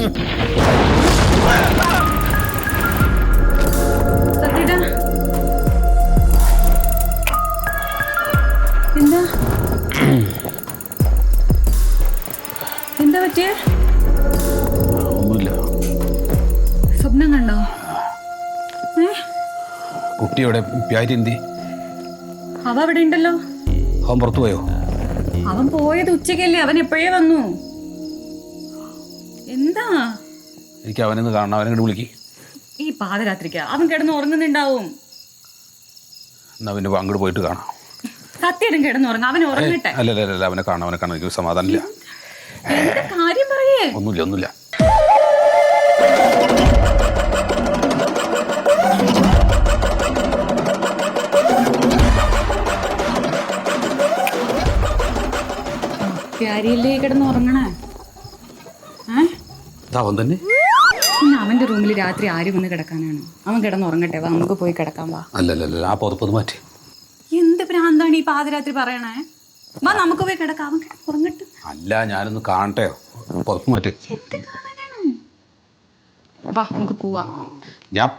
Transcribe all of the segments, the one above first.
എന്താ എന്താ പറ്റിയ? ഒന്നുമില്ല. സ്വപ്നം കണ്ടോ? കുട്ടിയുടെ പ്യാരിന്തി അവ അവിടെ ഉണ്ടല്ലോ. അവൻ പുറത്തു പോയോ? അവൻ പോയത് ഉച്ചക്കല്ലേ. അവൻ എപ്പോഴേ വന്നു. എന്താ? എനിക്ക് അവനെന്ന് കാണണം. അവനെ വിളിക്ക്. ഈ പാതിരാത്രിക്ക അവൻ കിടന്ന് ഉറങ്ങുന്നുണ്ടാവും. എന്നാ പിന്നെ അങ്ങോട്ട് പോയിട്ട് കാണാം. സത്യം കിടന്ന് ഉറങ്ങാം. അവൻ ഉറങ്ങട്ടെ. അല്ല അവനെ കാണാം. എനിക്ക് സമാധാനമില്ല. എന്താ കാര്യം പറയേ? ഒന്നുമില്ല. പ്യാരിയല്ലേ കിടന്ന് ഉറങ്ങണേ? അവൻ തന്നെ. പിന്നെ അവന്റെ റൂമിൽ രാത്രി ആര് വന്ന് കിടക്കാനാണ്? അവൻ കിടന്ന് ഉറങ്ങട്ടെ. വാ നമുക്ക് പോയി കിടക്കാൻ. വാ. അല്ല ആ പുറപ്പൊന്ന് മാറ്റി. എന്ത് ഭ്രാന്താണ് ഈ പാതിരാത്രി പറയണേ? വാ നമുക്ക് പോയി കിടക്കാം. അവൻ ഉറങ്ങട്ടെ. അല്ല ഞാനൊന്ന് കാണട്ടെ. പുറപ്പ് മാറ്റി. വാ നമുക്ക് പോവാ. ഞാൻ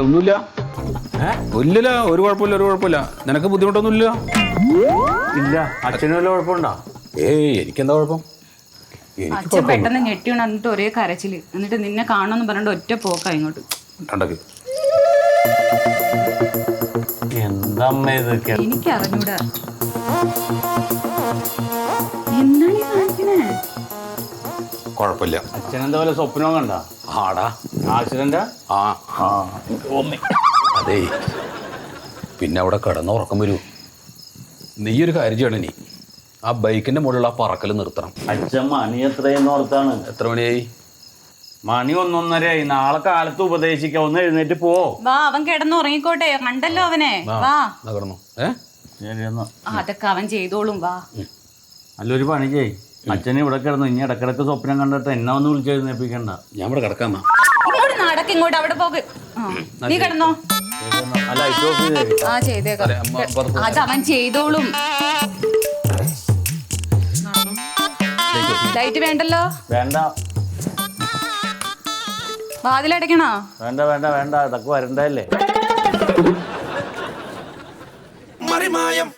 ഒന്നുമില്ല. ഒരു കുഴപ്പമില്ല. നിനക്ക് ബുദ്ധിമുട്ടൊന്നുമില്ല? ഇല്ല. അച്ഛന് വല്ല കുഴപ്പമുണ്ടോ? എനിക്കെന്താ കുഴപ്പം? അച്ഛൻ പെട്ടെന്ന് ഞെട്ടി ഉണർന്നിട്ട് ഒരേ കരച്ചില്. എന്നിട്ട് നിന്നെ കാണണമെന്ന് പറഞ്ഞിട്ട് ഒറ്റ പോക്കാ ഇങ്ങോട്ട്. എന്താ ഇതൊക്കെ? എനിക്ക് അറിഞ്ഞൂടാ. എന്താണ് ഈ കാണിക്കണേ? കുഴപ്പമില്ല. അച്ഛനെന്താ വല്ല സ്വപ്നവും കണ്ട? ആടാ ആക്സിഡന്റാ? അതേ പിന്നെ അവിടെ കിടന്ന ഉറക്കം വരൂ. നീ ഒരു കാര്യം ചെയ്യണം. നീ ആ ബൈക്കിന്റെ മുകളിലുള്ള ആ പറക്കൽ നിർത്തണം. അച്ഛൻ മണി എത്രയെന്ന് ഓർത്താണ്? എത്ര മണിയായി? മണി 1:30. നാളെ കാലത്ത് ഉപദേശിക്കാം. ഒന്ന് എഴുന്നേറ്റ് പോ. വാ അവൻ കിടന്ന് ഉറങ്ങിക്കോട്ടെ. കണ്ടല്ലോ അവനെ. വാ കിടന്നു. ശരിയെന്നാ. അതൊക്കെ അവൻ ചെയ്തോളും. വാ. നല്ലൊരു പണി ചെയ്. അച്ഛൻ ഇവിടെ കിടന്നു. ഇനി ഇടക്കിടക്ക് സ്വപ്നം കണ്ടിട്ട് എന്നെ ഒന്ന് വിളിച്ചെഴുന്നേപ്പിക്കണ്ട. ഞാൻ ഇവിടെ കിടക്കാന്നാ. ഇങ്ങോട്ട് നടക്കിങ്ങോട്ട്. അവിടെ പോക്ക്. നീ കിടന്നോ. ചെയ്തേക്കാം. അത് അവൻ ചെയ്തോളും. ലൈറ്റ് വേണ്ടല്ലോ. വേണ്ട. വാതിലടയ്ക്കണോ? വേണ്ട. ഇതൊക്കെ വരണ്ടല്ലേ. മറിമായം